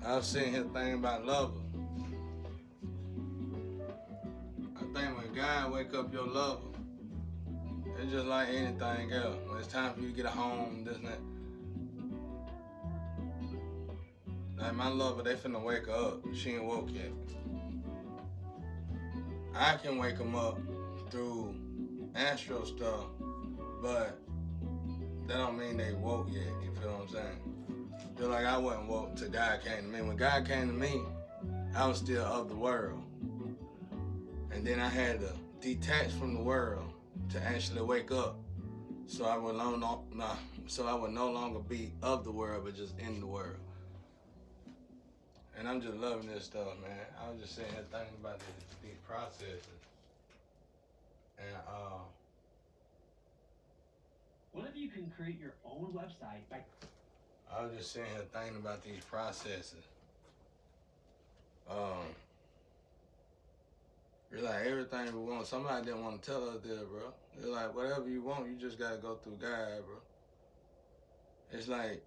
I was sitting here thinking about lover. I think when God wake up your lover, it's just like anything else. When it's time for you to get a home, this and that. Like my lover, they finna wake her up. She ain't woke yet. I can wake them up through astro stuff, but that don't mean they woke yet. You feel what I'm saying? Just like I wasn't woke till God came to me. When God came to me, I was still of the world. And then I had to detach from the world to actually wake up. So I would no longer be of the world, but just in the world. And I'm just loving this stuff, man. I was just sitting here thinking about these processes. And What if you can create your own website by I was just sitting here thinking about these processes. Um, You're like everything we want. Somebody didn't want to tell us that, bro. They're like, whatever you want, you just gotta go through God, bro. It's like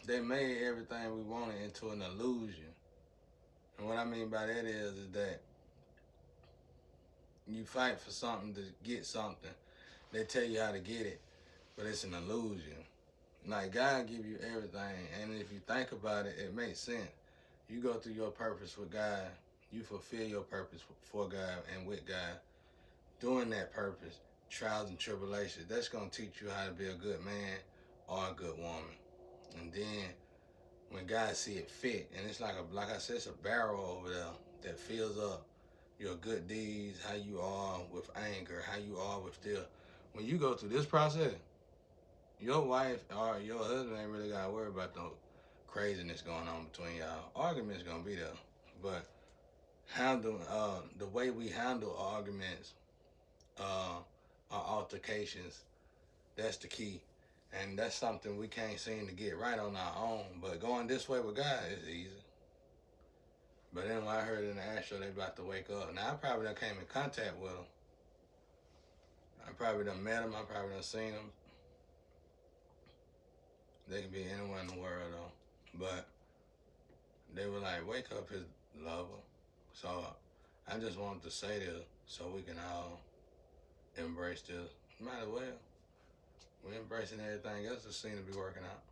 they made everything we wanted into an illusion. And what I mean by that is that you fight for something to get something. They tell you how to get it, but it's an illusion. Like God give you everything, and if you think about it, it makes sense. You go through your purpose with God, you fulfill your purpose for God and with God. Doing that purpose, trials and tribulations, that's gonna teach you how to be a good man or a good woman. And then when God see it fit, and it's like I said, it's a barrel over there that fills up your good deeds, how you are with anger, how you are with still. When you go through this process, your wife or your husband ain't really gotta worry about no craziness going on between y'all. Arguments gonna be there, but handle the way we handle arguments, our altercations, that's the key. And that's something we can't seem to get right on our own. But going this way with God is easy. But then when I heard in the Astro they about to wake up, now I probably done came in contact with them. I probably done met them. I probably done seen them. They could be anywhere in the world though. But they were like, wake up his lover. So I just wanted to say this so we can all embrace this. Might as well. We're embracing everything else that seems to be working out.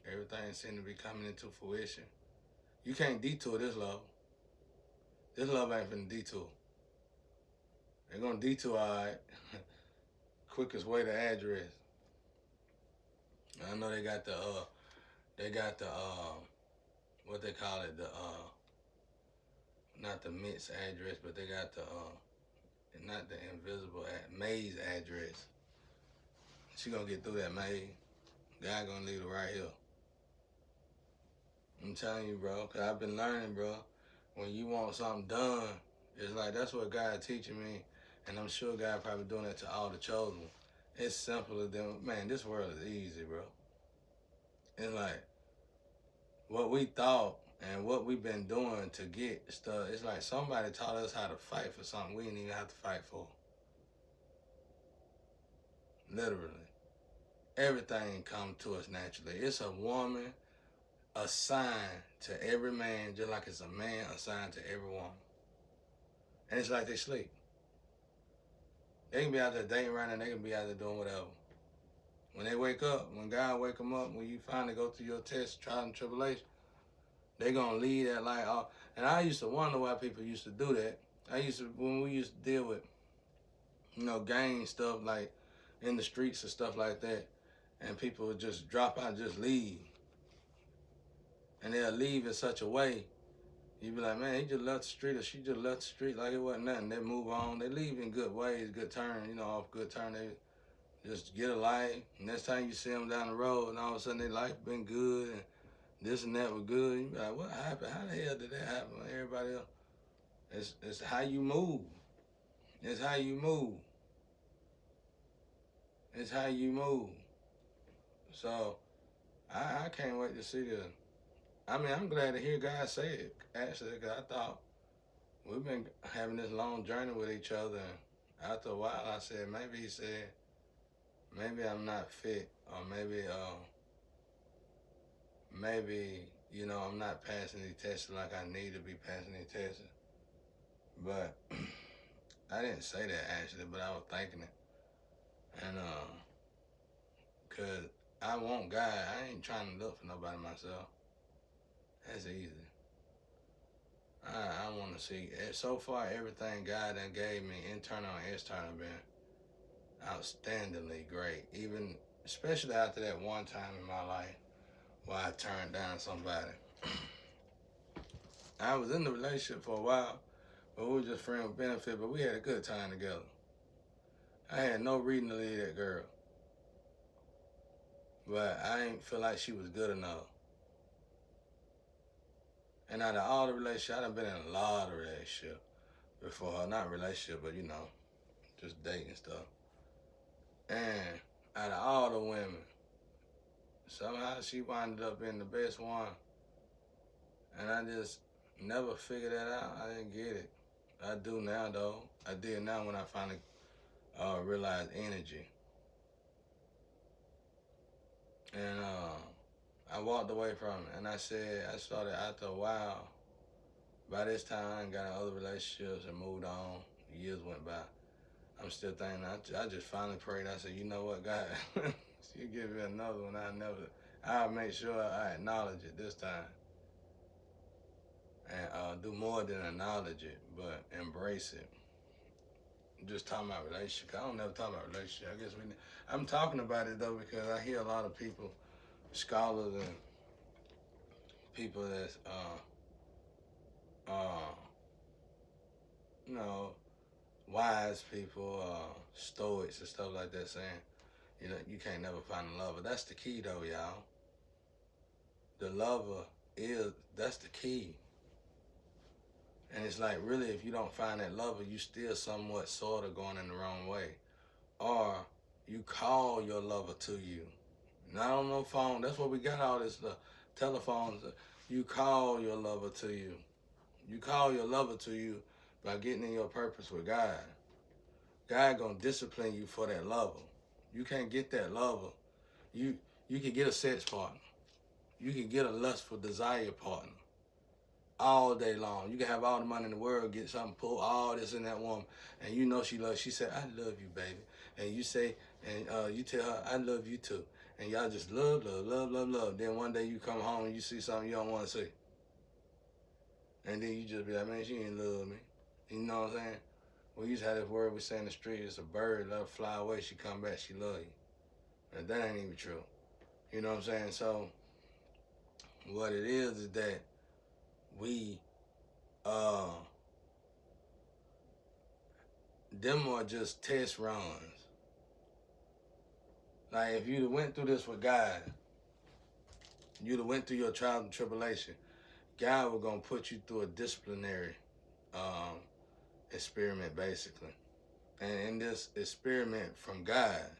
Everything seems to be coming into fruition. You can't detour this love. This love ain't finna detour. They're gonna detour, all right. Quickest way to address. I know they got the what they call it, the not the MITS address, but they got the not the invisible maze address. She gonna get through that maze. God gonna leave her right here. I'm telling you, bro, cause I've been learning, bro. When you want something done, it's like that's what God teaching me, and I'm sure God probably doing that to all the chosen. It's simpler than man. This world is easy, bro. It's like what we thought and what we've been doing to get stuff. It's like somebody taught us how to fight for something we didn't even have to fight for. Literally, everything comes to us naturally. It's a woman assigned to every man, just like it's a man assigned to every woman. And it's like they sleep. They can be out there dating around and they can be out there doing whatever. When they wake up, when God wake them up, when you finally go through your test, trial and tribulation, they gonna leave that light off. And I used to wonder why people used to do that. When we used to deal with, gang stuff like in the streets and stuff like that, and people would just drop out, just leave. And they'll leave in such a way, you'd be like, man, he just left the street or she just left the street like it wasn't nothing. They move on. They leave in good ways, good turn, off good turn. They just get a life. Next time you see them down the road and all of a sudden their life been good and this and that was good. You be like, what happened? How the hell did that happen? Everybody else. It's how you move. It's how you move. It's how you move. So I can't wait to see this. I mean, I'm glad to hear God say it, actually, because I thought we've been having this long journey with each other. And after a while, I said, maybe he said, maybe I'm not fit, or maybe You know, I'm not passing these tests like I need to be passing these tests. But I didn't say that actually, but I was thinking it. And cause I want God. I ain't trying to look for nobody myself. That's easy. I want to see. So far, everything God done gave me, internal and external, been outstandingly great. Even, especially after that one time in my life where I turned down somebody. I was in the relationship for a while, but we were just friends with benefit, but we had a good time together. I had no reason to leave that girl. But I didn't feel like she was good enough. And out of all the relationships, I done been in a lot of relationships before her. Not relationship, but you know, just dating stuff. And out of all the women, somehow she wound up being the best one. And I just never figured that out. I didn't get it. I do now, though. I did now when I finally realized energy. And I walked away from it. And I said, I started after a while. By this time, I got in other relationships and moved on. Years went by. I'm still thinking, I just finally prayed. I said, you know what, God, you give me another one. I'll make sure I acknowledge it this time. And do more than acknowledge it, but embrace it. Just talking about relationship. I don't never talk about relationship. I guess I'm talking about it though because I hear a lot of people, scholars and people that's you know, wise people, stoics and stuff like that saying, you know, you can't never find a lover. That's the key though, y'all. The lover that's the key. And it's like, really, if you don't find that lover, you still somewhat sort of going in the wrong way. Or you call your lover to you. Not on no phone. That's what we got all this telephones. You call your lover to you. You call your lover to you by getting in your purpose with God. God gonna discipline you for that lover. You can't get that lover. You can get a sex partner. You can get a lustful desire partner. All day long. You can have all the money in the world, get something, pull all this in that woman, and you know she loves. She said, "I love you, baby," and you say, and you tell her, "I love you too," and y'all just love. Then one day you come home and you see something you don't want to see, and then you just be like, "Man, she ain't love me." You know what I'm saying? We used to have this word we say in the street: "It's a bird, let her fly away. She come back, she love you." And that ain't even true. You know what I'm saying? So what it is that we them are just test runs. Like if you'd have went through this with God, you'd have went through your trials and tribulation, God was gonna put you through a disciplinary experiment basically. And in this experiment from God,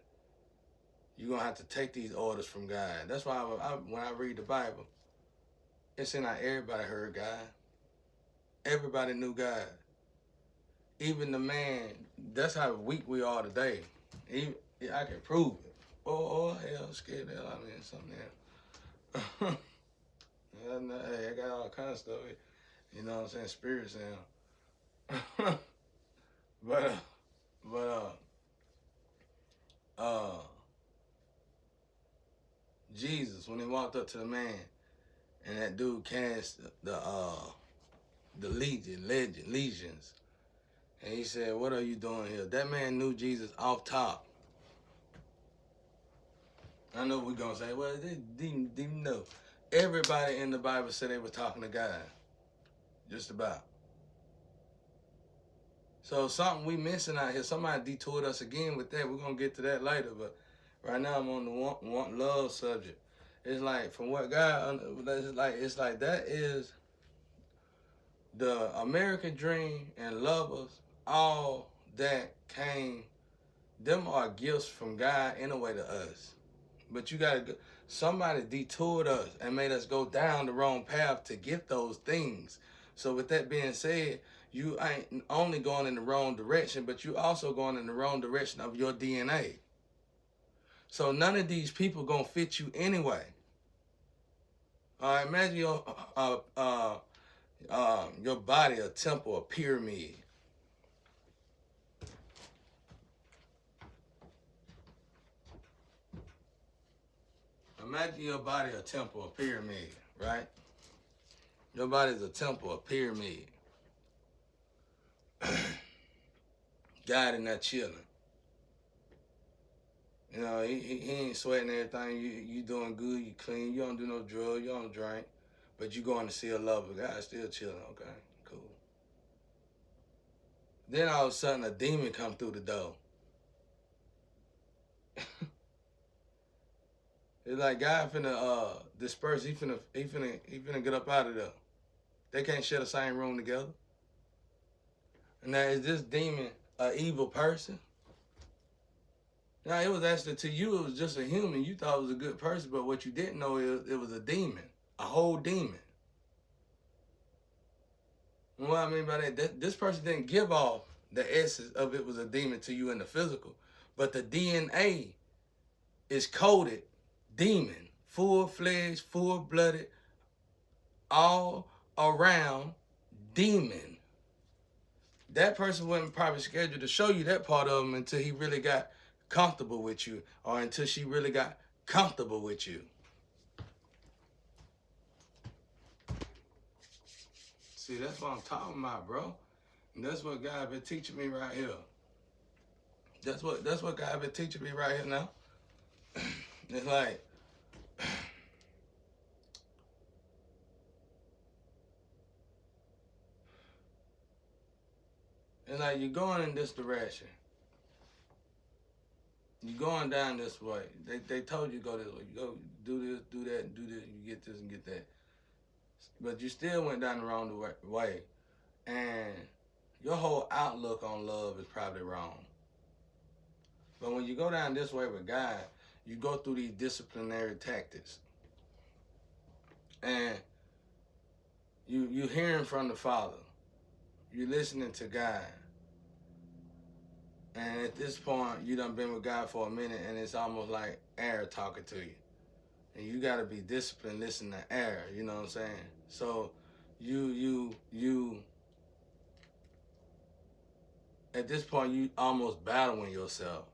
you're gonna have to take these orders from God. That's why when I read the Bible, it's not everybody heard God. Everybody knew God. Even the man, that's how weak we are today. I can prove it. Oh hell, scared the hell out of me and something else. Hey, I got all kinds of stuff. You know what I'm saying? Spirit sound. but Jesus, when he walked up to the man, and that dude cast the legions, and he said, "What are you doing here?" That man knew Jesus off top. I know we're going to say, well, they didn't know. Everybody in the Bible said they were talking to God. Just about. So something we missing out here. Somebody detoured us again with that. We're going to get to that later. But right now I'm on the want love subject. It's like, from what God, it's like that is the American dream and lovers, all that came, them are gifts from God in a way to us. But you gotta, somebody detoured us and made us go down the wrong path to get those things. So with that being said, you ain't only going in the wrong direction, but you also going in the wrong direction of your DNA. So none of these people gonna fit you anyway. Imagine your body a temple, a pyramid. Imagine your body a temple, a pyramid, right? Your body's a temple, a pyramid. God in there chilling. You know, he ain't sweating everything. You doing good, you clean, you don't do no drugs, you don't drink. But you going to see a lover. God still chilling, okay, cool. Then all of a sudden a demon come through the door. It's like God finna disperse, he finna get up out of there. They can't share the same room together. And now is this demon an evil person? Now it was actually, to you it was just a human. You thought it was a good person, but what you didn't know is it was a demon, a whole demon. And what I mean by that, this person didn't give off the essence of it was a demon to you in the physical, but the DNA is coded demon, full-fledged, full-blooded, all around demon. That person wasn't probably scheduled to show you that part of him until he really got comfortable with you, or until she really got comfortable with you. See, that's what I'm talking about, bro. And that's what God been teaching me right here. That's what God been teaching me right here now. It's like, you're going in this direction. You're going down this way. They told you go this way. You go do this, do that, do this. You get this and get that. But you still went down the wrong way. And your whole outlook on love is probably wrong. But when you go down this way with God, you go through these disciplinary tactics. And you hearing from the Father. You listening to God. And at this point, you done been with God for a minute, and it's almost like air talking to you. And you got to be disciplined, listen to air, you know what I'm saying? So you at this point, you almost battling yourself.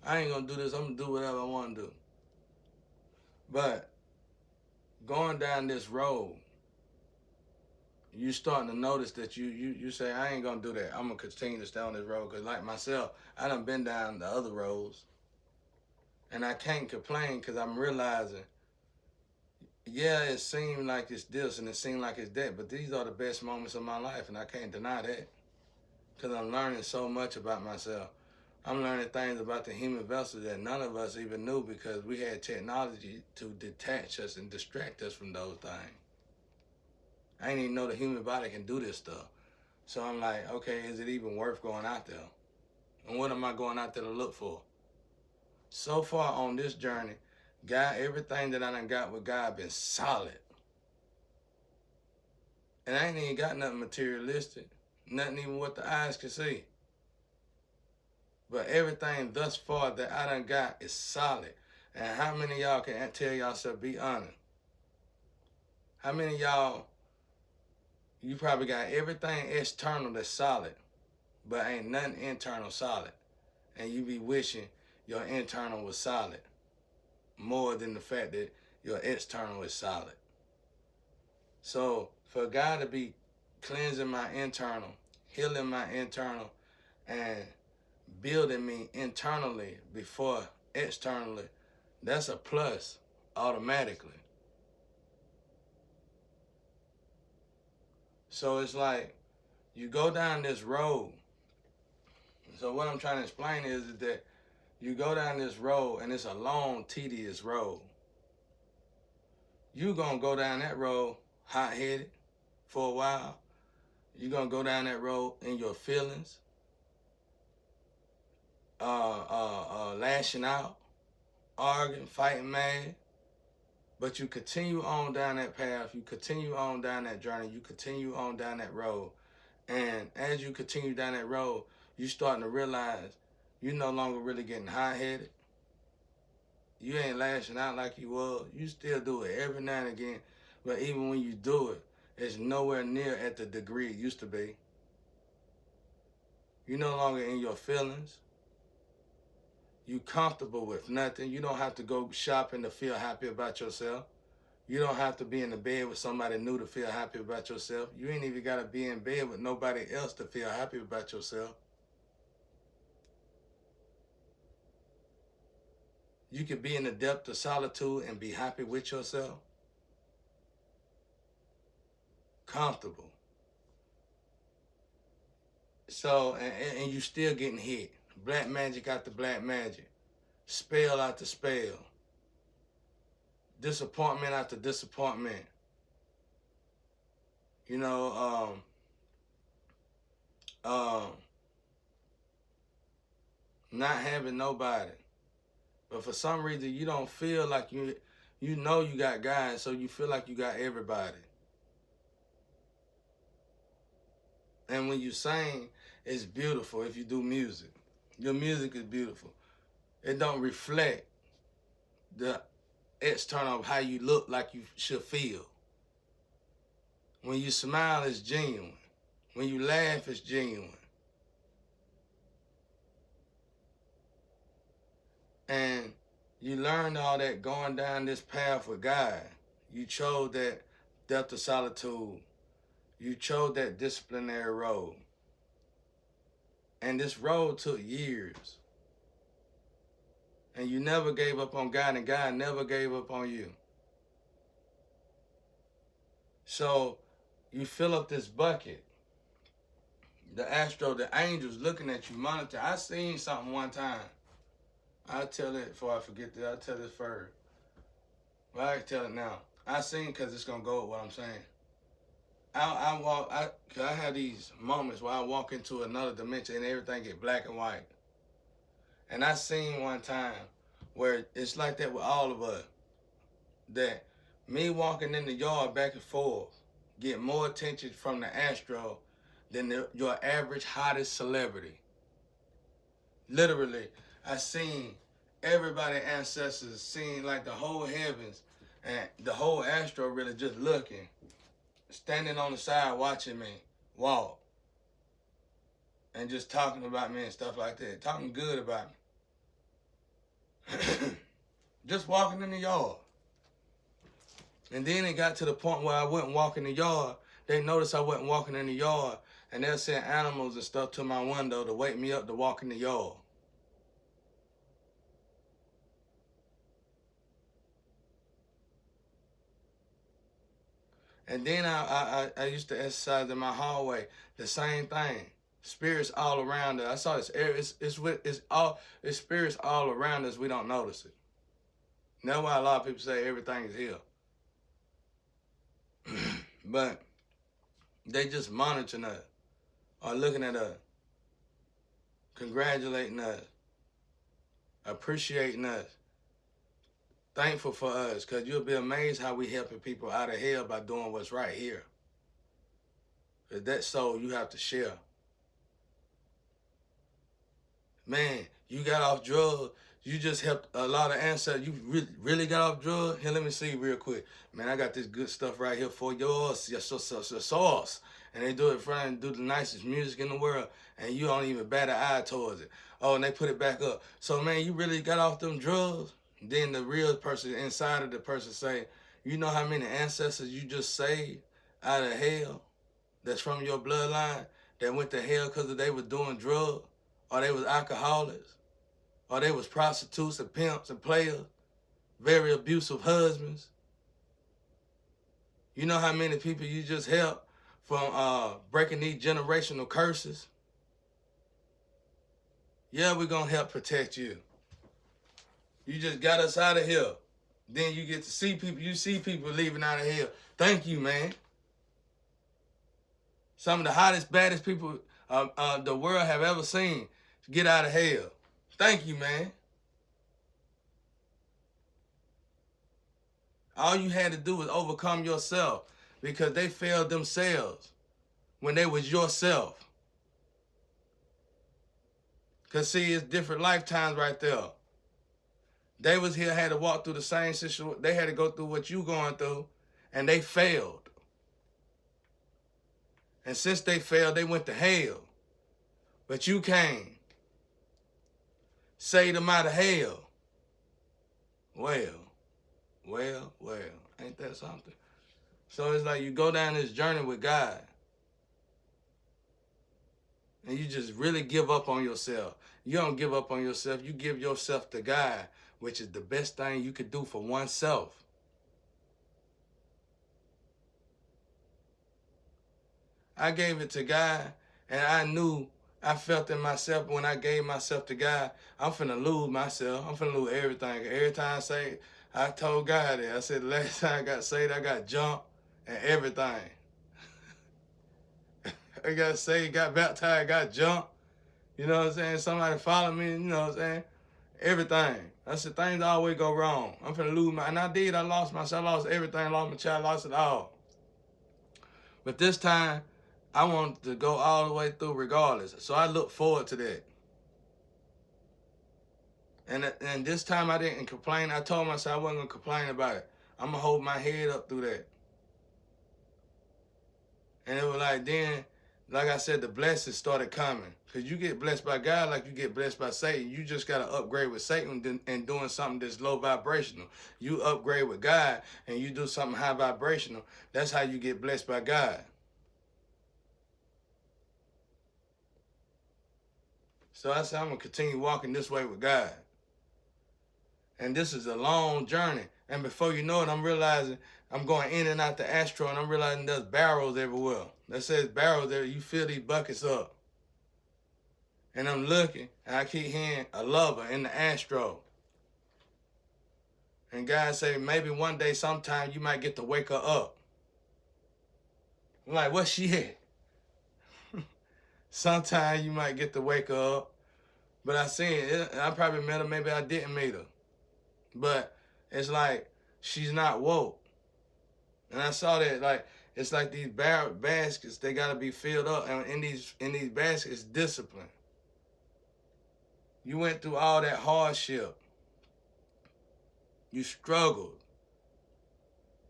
I ain't gonna do this, I'm gonna do whatever I wanna do. But going down this road, you starting to notice that you say, I ain't gonna do that. I'm gonna continue to stay on this road. Cause like myself, I done been down the other roads. And I can't complain because I'm realizing, yeah, it seemed like it's this and it seemed like it's that, but these are the best moments of my life, and I can't deny that. Because I'm learning so much about myself. I'm learning things about the human vessel that none of us even knew because we had technology to detach us and distract us from those things. I didn't even know the human body can do this stuff. So I'm like, okay, is it even worth going out there? And what am I going out there to look for? So far on this journey, God, everything that I done got with God been solid. And I ain't even got nothing materialistic. Nothing even what the eyes can see. But everything thus far that I done got is solid. And how many of y'all can tell yourself, be honest? How many of y'all, you probably got everything external that's solid, but ain't nothing internal solid. And you be wishing your internal was solid more than the fact that your external is solid. So for God to be cleansing my internal, healing my internal, and building me internally before externally, that's a plus automatically. So it's like you go down this road. So what I'm trying to explain is that you go down this road and it's a long, tedious road. You gonna go down that road hot-headed for a while. You're gonna go down that road in your feelings, lashing out, arguing, fighting mad. But you continue on down that path, you continue on down that journey, you continue on down that road. And as you continue down that road, you're starting to realize you're no longer really getting hot-headed. You ain't lashing out like you was. You still do it every now and again. But even when you do it, it's nowhere near at the degree it used to be. You're no longer in your feelings. You comfortable with nothing. You don't have to go shopping to feel happy about yourself. You don't have to be in the bed with somebody new to feel happy about yourself. You ain't even got to be in bed with nobody else to feel happy about yourself. You could be in the depth of solitude and be happy with yourself. Comfortable. So, and you still getting hit. Black magic after black magic. Spell after spell. Disappointment after disappointment. You know, not having nobody. But for some reason, you don't feel like you know you got God, so you feel like you got everybody. And when you sing, it's beautiful if you do music. Your music is beautiful. It don't reflect the external of how you look like you should feel. When you smile, it's genuine. When you laugh, it's genuine. And you learned all that going down this path with God. You chose that depth of solitude. You chose that disciplinary road. And this road took years. And you never gave up on God, and God never gave up on you. So you fill up this bucket. The astro, the angels looking at you, monitor. I seen something one time. I'll tell it before I forget that. I'll tell this first. Well, I can tell it now. I seen because it's going to go with what I'm saying. Cause I have these moments where I walk into another dimension and everything get black and white. And I seen one time where it's like that with all of us. That me walking in the yard back and forth get more attention from the astro than your average hottest celebrity. Literally, I seen everybody ancestors, seen like the whole heavens and the whole astro really just looking, standing on the side watching me walk and just talking about me and stuff like that, talking good about me. Just walking in the yard. And then it got to the point where I wouldn't walk in the yard. They noticed I wasn't walking in the yard, and they'll send animals and stuff to my window to wake me up to walk in the yard. And then I used to exercise in my hallway. The same thing. Spirits all around us. I saw this. It's spirits all around us. We don't notice it. And that's why a lot of people say everything is here. But they just monitoring us or looking at us, congratulating us, appreciating us, thankful for us, because you'll be amazed how we helping people out of hell by doing what's right here. Because that soul you have to share. Man, you got off drugs. You just helped a lot of ancestors. You really got off drugs? Here, let me see real quick. Man, I got this good stuff right here for yours, your sauce. And they do it in front and do the nicest music in the world. And you don't even bat an eye towards it. Oh, and they put it back up. So, man, you really got off them drugs? Then the real person inside of the person say, you know how many ancestors you just saved out of hell that's from your bloodline that went to hell because they were doing drugs, or they was alcoholics, or they was prostitutes and pimps and players, very abusive husbands. You know how many people you just helped from breaking these generational curses? Yeah, we're going to help protect you. You just got us out of here. Then you get to see people. You see people leaving out of here. Thank you, man. Some of the hottest, baddest people the world have ever seen get out of hell. Thank you, man. All you had to do was overcome yourself because they failed themselves when they was yourself. Because, see, it's different lifetimes right there. They was here, had to walk through the same situation. They had to go through what you going through, and they failed. And since they failed, they went to hell. But you came, saved them out of hell. Well, ain't that something? So it's like you go down this journey with God, and you just really give up on yourself. You don't give up on yourself. You give yourself to God, which is the best thing you could do for oneself. I gave it to God, and I felt in myself when I gave myself to God, I'm finna lose myself. I'm finna lose everything. Every time I told God that. I said, the last time I got saved, I got jumped and everything. I got saved, got baptized, got jumped. You know what I'm saying? Somebody followed me, you know what I'm saying? Everything. I said, things always go wrong. I'm finna lose and I did. I lost myself. I lost everything. I lost my child. I lost it all. But this time, I wanted to go all the way through regardless. So I look forward to that. And this time I didn't complain. I told myself I wasn't going to complain about it. I'm going to hold my head up through that. And it was like then, like I said, the blessings started coming. Because you get blessed by God like you get blessed by Satan. You just got to upgrade with Satan and doing something that's low vibrational. You upgrade with God and you do something high vibrational. That's how you get blessed by God. So I said, I'm going to continue walking this way with God. And this is a long journey. And before you know it, I'm realizing I'm going in and out the astro, and I'm realizing there's barrels everywhere. That says barrels there. You fill these buckets up. And I'm looking, and I keep hearing a lover in the astro. And God say, maybe one day, sometime, you might get to wake her up. I'm like, what's she at? Sometime you might get to wake her up. But I seen it. I probably met her, maybe I didn't meet her. But it's like she's not woke. And I saw that like it's like these baskets, they gotta be filled up. And in these baskets, discipline. You went through all that hardship. You struggled.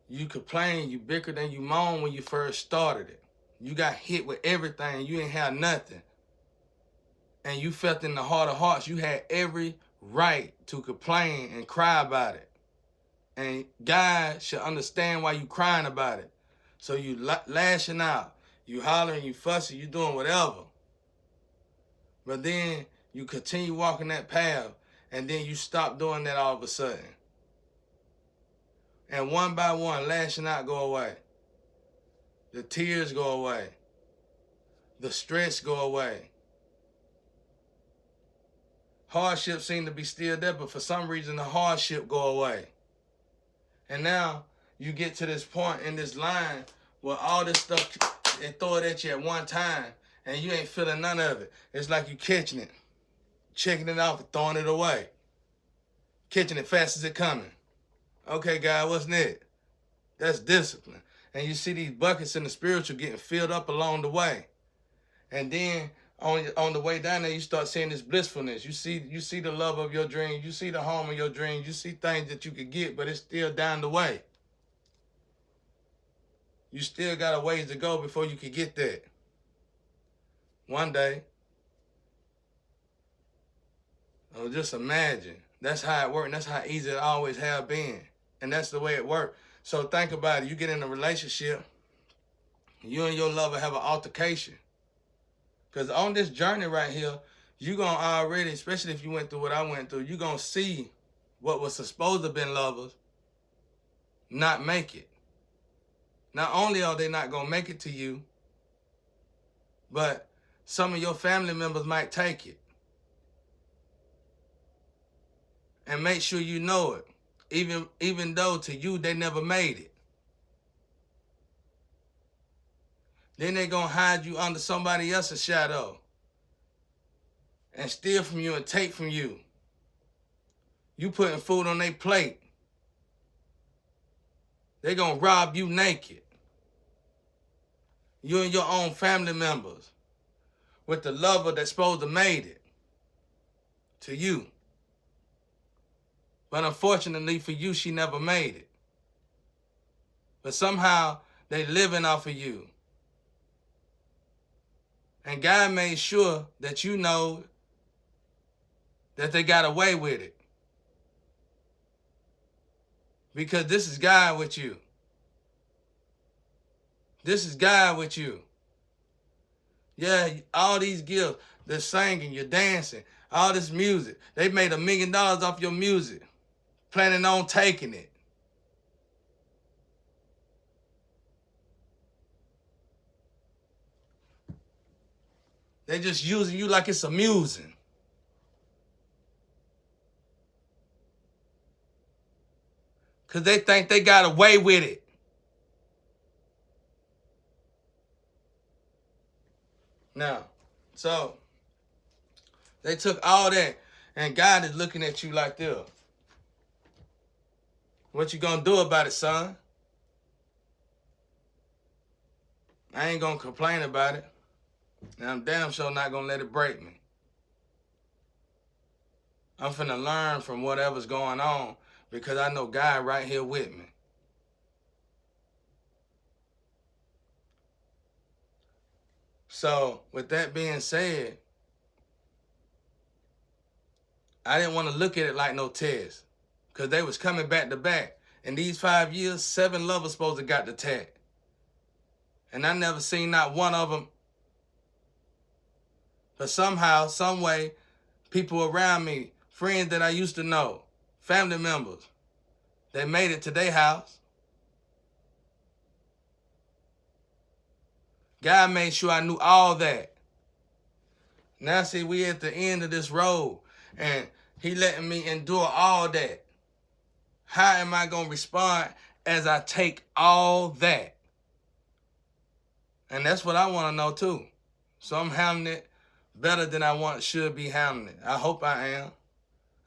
You complained, you bickered, and you moaned when you first started it. You got hit with everything, you ain't have nothing. And you felt in the heart of hearts, you had every right to complain and cry about it. And God should understand why you crying about it. So you lashing out, you hollering, you fussing, you doing whatever. But then you continue walking that path, and then you stop doing that all of a sudden. And one by one, lashing out go away. The tears go away. The stress go away. Hardship seem to be still there, but for some reason the hardship go away. And now you get to this point in this line where all this stuff, they throw it at you at one time and you ain't feeling none of it. It's like you catching it, checking it off and throwing it away. Catching it fast as it coming. Okay, God, what's next? That's discipline. And you see these buckets in the spiritual getting filled up along the way. And then on the way down there, you start seeing this blissfulness. You see the love of your dreams. You see the home of your dreams. You see things that you could get, but it's still down the way. You still got a ways to go before you can get that. One day. Oh, just imagine. That's how it worked. And that's how easy it always have been. And that's the way it worked. So think about it. You get in a relationship. You and your lover have an altercation. Because on this journey right here, you're going to already, especially if you went through what I went through, you're going to see what was supposed to have been lovers not make it. Not only are they not going to make it to you, but some of your family members might take it. And make sure you know it, even though to you they never made it. Then they're going to hide you under somebody else's shadow and steal from you and take from you. You putting food on their plate. They're going to rob you naked. You and your own family members with the lover that's supposed to made it to you. But unfortunately for you, she never made it. But somehow they living off of you. And God made sure that you know that they got away with it. Because this is God with you. This is God with you. Yeah, all these gifts, the singing, you're dancing, all this music. They made $1 million off your music, planning on taking it. They just using you like it's amusing. Because they think they got away with it. Now, so they took all that, and God is looking at you like this. What you gonna do about it, son? I ain't gonna complain about it. And I'm damn sure not gonna let it break me. I'm finna learn from whatever's going on because I know God right here with me. So, with that being said, I didn't want to look at it like no test because they was coming back to back. In these 5 years, 7 lovers supposed to got the tag. And I never seen not one of them. But somehow, some way, people around me, friends that I used to know, family members, they made it to their house. God made sure I knew all that. Now see, we at the end of this road, and he letting me endure all that. How am I going to respond as I take all that? And that's what I want to know too. So I'm handling it better than I should be handling it. I hope I am.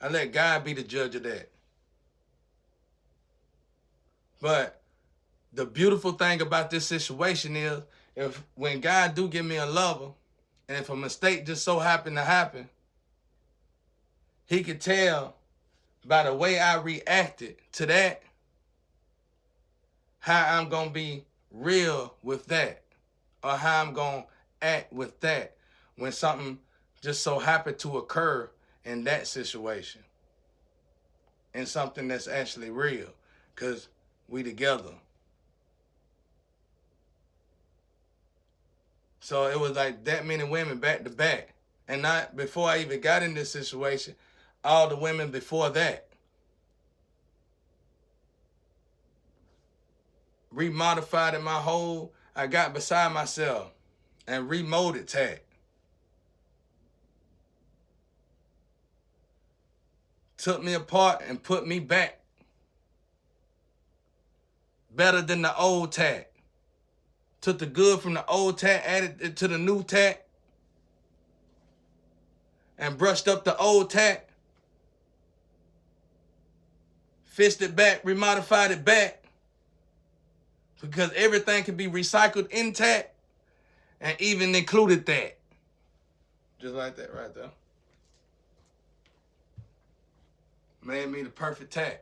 I let God be the judge of that. But the beautiful thing about this situation is, when God do give me a lover, and if a mistake just so happened to happen, he could tell by the way I reacted to that, how I'm going to be real with that, or how I'm going to act with that when something just so happened to occur in that situation, and something that's actually real, because we together. So it was like that many women back to back. And not before I even got in this situation, all the women before that. Remodified it my whole, I got beside myself and remolded tag. Took me apart and put me back. Better than the old tag. Took the good from the old tag, added it to the new tag, and brushed up the old tag. Fixed it back, remodified it back. Because everything can be recycled intact, and even included that. Just like that right there. Made me the perfect tag.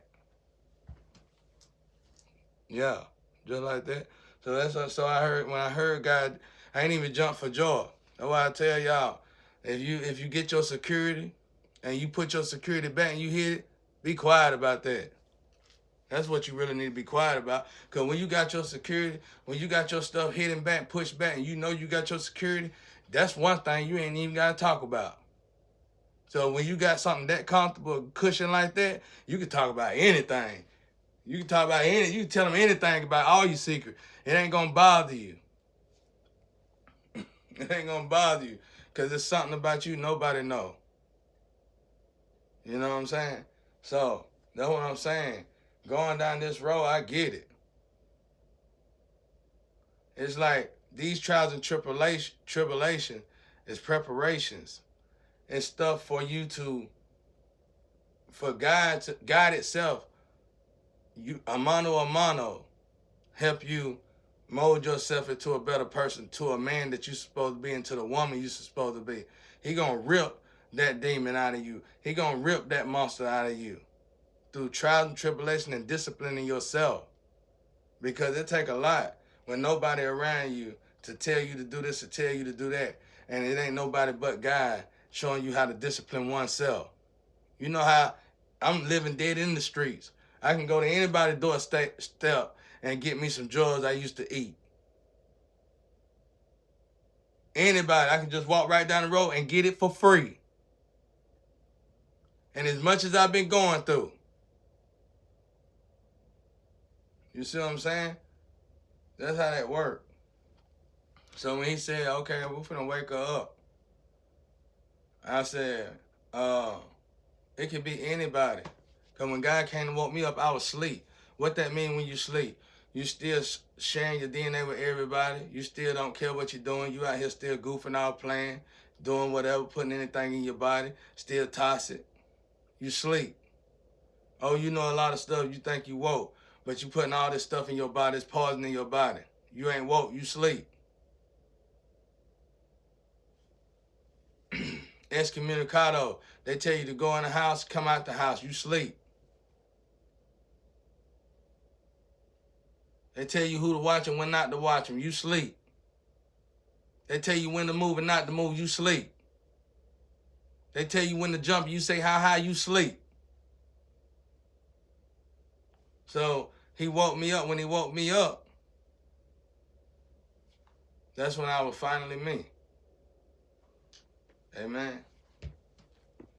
Yeah, just like that. So that's what, so I heard, when I heard God, I ain't even jump for joy. That's why I tell y'all, if you get your security and you put your security back and you hit it, be quiet about that. That's what you really need to be quiet about. Because when you got your security, when you got your stuff hidden back, pushed back, and you know you got your security, that's one thing you ain't even got to talk about. So when you got something that comfortable, cushion like that, you can talk about anything. You can talk about you can tell them anything about all your secrets. It ain't going to bother you. It ain't going to bother you. Because it's something about you nobody know. You know what I'm saying? So, that's what I'm saying. Going down this road, I get it. It's like these trials and tribulation is preparations. It's stuff for you for God itself, a mano, help you mold yourself into a better person, to a man that you're supposed to be, and to the woman you're supposed to be. He gonna rip that demon out of you. He gonna rip that monster out of you. through trials and tribulation and disciplining yourself. Because it take a lot when nobody around you to tell you to do this or tell you to do that. And it ain't nobody but God showing you how to discipline oneself. You know how I'm living dead in the streets. I can go to anybody's doorstep and get me some drugs I used to eat. Anybody, I can just walk right down the road and get it for free. And as much as I've been going through, you see what I'm saying? That's how that worked. So when he said, okay, we're finna wake her up, I said, it could be anybody. Because when God came and woke me up, I was asleep. What that mean when you sleep? You still sharing your DNA with everybody. You still don't care what you're doing. You out here still goofing out, playing, doing whatever, putting anything in your body, still toxic. You sleep. Oh, you know a lot of stuff. You think you woke, but you putting all this stuff in your body. It's poison in your body. You ain't woke. You sleep. Excommunicado. They tell you to go in the house, come out the house. You sleep. They tell you who to watch and when not to watch them. You sleep. They tell you when to move and not to move. You sleep. They tell you when to jump. You say how high. You sleep. So he woke me up. When he woke me up, that's when I was finally me. Amen.